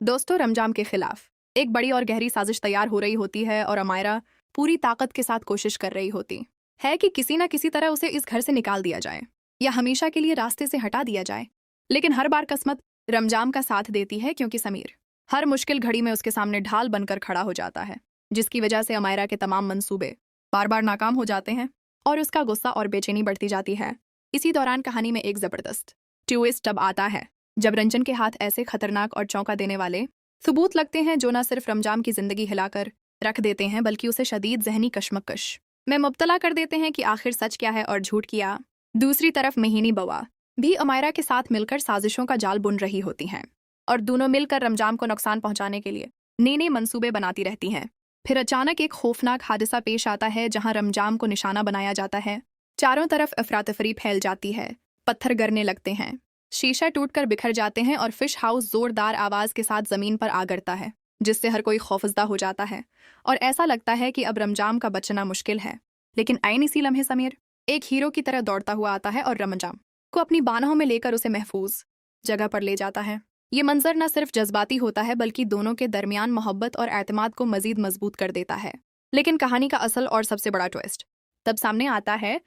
दोस्तों, रमजान के खिलाफ एक बड़ी और गहरी साजिश तैयार हो रही होती है और अमायरा पूरी ताकत के साथ कोशिश कर रही होती है कि किसी ना किसी तरह उसे इस घर से निकाल दिया जाए या हमेशा के लिए रास्ते से हटा दिया जाए। लेकिन हर बार किस्मत रमजान का साथ देती है, क्योंकि समीर हर मुश्किल घड़ी में उसके सामने ढाल बनकर खड़ा हो जाता है, जिसकी वजह से अमायरा के तमाम मंसूबे बार बार नाकाम हो जाते हैं और उसका गुस्सा और बेचैनी बढ़ती जाती है। इसी दौरान कहानी में एक जबरदस्त ट्विस्ट तब आता है जब रंजन के हाथ ऐसे खतरनाक और चौंका देने वाले सबूत लगते हैं जो न सिर्फ रमजान की जिंदगी हिलाकर रख देते हैं, बल्कि उसे शदीद जहनी कशमकश में मुब्तला कर देते हैं कि आखिर सच क्या है और झूठ क्या। दूसरी तरफ मेहिनी बवा भी अमायरा के साथ मिलकर साजिशों का जाल बुन रही होती हैं और दोनों मिलकर रमजान को नुकसान पहुंचाने के लिए नए नए मंसूबे बनाती रहती हैं। फिर अचानक एक खौफनाक हादसा पेश आता है जहां रमजान को निशाना बनाया जाता है। चारों तरफ अफरा तफरी फैल जाती है, पत्थर गिरने लगते हैं, शीशा टूटकर बिखर जाते हैं और फिश हाउस जोरदार आवाज के साथ जमीन पर आ गिरता है, जिससे हर कोई खौफजदा हो जाता है और ऐसा लगता है कि अब रमजान का बचना मुश्किल है। लेकिन ऐन इसी लम्हे समीर एक हीरो की तरह दौड़ता हुआ आता है और रमजान को अपनी बाहों में लेकर उसे महफूज जगह पर ले जाता है। ये मंजर न सिर्फ जज्बाती होता है, बल्कि दोनों के दरमियान मोहब्बत और एतमाद को मजीद मजबूत कर देता है। लेकिन कहानी का असल और सबसे बड़ा ट्विस्ट तब सामने आता है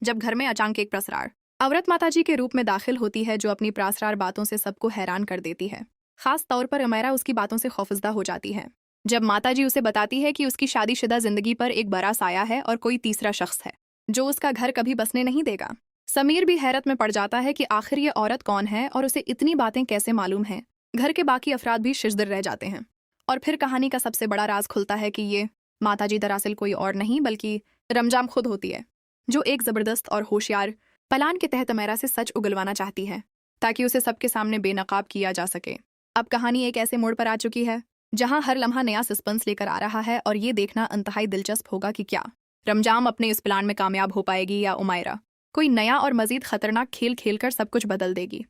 जब घर में अचानक एक प्रसरार औरत माताजी के रूप में दाखिल होती है, जो अपनी प्रासरार बातों से सबको हैरान कर देती है। खास तौर पर अमायरा उसकी बातों से खौफजदा हो जाती है जब माताजी उसे बताती है कि उसकी शादीशुदा जिंदगी पर एक बड़ा साया है और कोई तीसरा शख्स है जो उसका घर कभी बसने नहीं देगा। समीर भी हैरत में पड़ जाता है कि आखिर ये औरत कौन है और उसे इतनी बातें कैसे मालूम हैं। घर के बाकी अफराद भी शिजदर रह जाते हैं और फिर कहानी का सबसे बड़ा राज खुलता है कि ये माताजी दरअसल कोई और नहीं बल्कि रमजान खुद होती है, जो एक जबरदस्त और होशियार प्लान के तहत अमायरा से सच उगलवाना चाहती है ताकि उसे सबके सामने बेनकाब किया जा सके। अब कहानी एक ऐसे मोड़ पर आ चुकी है जहां हर लम्हा नया सस्पेंस लेकर आ रहा है और ये देखना इंतहाई दिलचस्प होगा कि क्या रमजान अपने इस प्लान में कामयाब हो पाएगी या अमायरा कोई नया और मजीद खतरनाक खेल खेलकर सब कुछ बदल देगी।